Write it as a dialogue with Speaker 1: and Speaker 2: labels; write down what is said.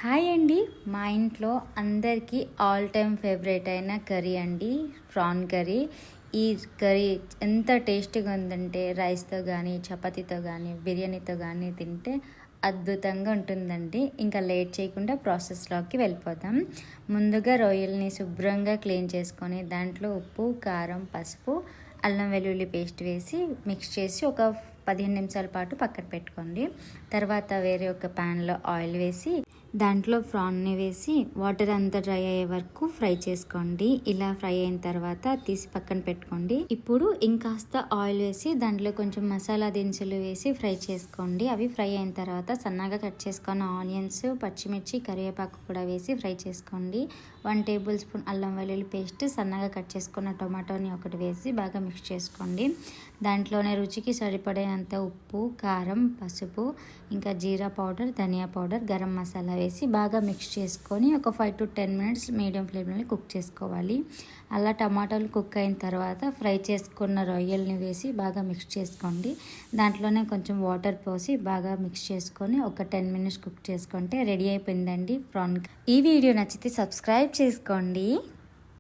Speaker 1: Hi అండి. మా ఇంట్లో అందరికీ ఆల్ టైమ్ ఫేవరెట్ అయిన కర్రీ అండి ప్రాన్ కర్రీ. ఈ కర్రీ ఎంత టేస్టీగా ఉందంటే రైస్తో కానీ చపాతీతో కానీ బిర్యానీతో కానీ తింటే అద్భుతంగా ఉంటుందండి. ఇంకా లేట్ చేయకుండా ప్రాసెస్లోకి వెళ్ళిపోదాం. ముందుగా రొయ్యల్ని శుభ్రంగా క్లీన్ చేసుకొని దాంట్లో ఉప్పు, కారం, పసుపు, అల్లం వెల్లుల్లి పేస్ట్ వేసి మిక్స్ చేసి ఒక 15 నిమిషాల పాటు పక్కన పెట్టుకోండి. తర్వాత వేరే ఒక ప్యాన్లో ఆయిల్ వేసి దాంట్లో ప్రాన్ని వేసి వాటర్ అంతా డ్రై అయ్యే వరకు ఫ్రై చేసుకోండి. ఇలా ఫ్రై అయిన తర్వాత తీసి పక్కన పెట్టుకోండి. ఇప్పుడు ఇంకాస్త ఆయిల్ వేసి దాంట్లో కొంచెం మసాలా దినుసులు వేసి ఫ్రై చేసుకోండి. అవి ఫ్రై అయిన తర్వాత సన్నగా కట్ చేసుకున్న ఆనియన్స్, పచ్చిమిర్చి, కరివేపాకు కూడా వేసి ఫ్రై చేసుకోండి. 1 టేబుల్ స్పూన్ అల్లం వెల్లుల్లి పేస్ట్, సన్నగా కట్ చేసుకున్న టొమాటోని ఒకటి వేసి బాగా మిక్స్ చేసుకోండి. దాంట్లోనే రుచికి సరిపడేంత ఉప్పు, కారం, పసుపు, ఇంకా జీరా పౌడర్, ధనియా పౌడర్, గరం మసాలా వేసి బాగా మిక్స్ చేసుకొని ఒక 5 to 10 మినిట్స్ మీడియం ఫ్లేమ్లో కుక్ చేసుకోవాలి. అలా టమాటాలు కుక్ అయిన తర్వాత ఫ్రై చేసుకున్న రొయ్యల్ని వేసి బాగా మిక్స్ చేసుకోండి. దాంట్లోనే కొంచెం వాటర్ పోసి బాగా మిక్స్ చేసుకొని ఒక 10 మినిట్స్ కుక్ చేసుకుంటే రెడీ అయిపోయిందండి ప్రాన్. ఈ వీడియో నచ్చితే సబ్స్క్రైబ్ చేసుకోండి.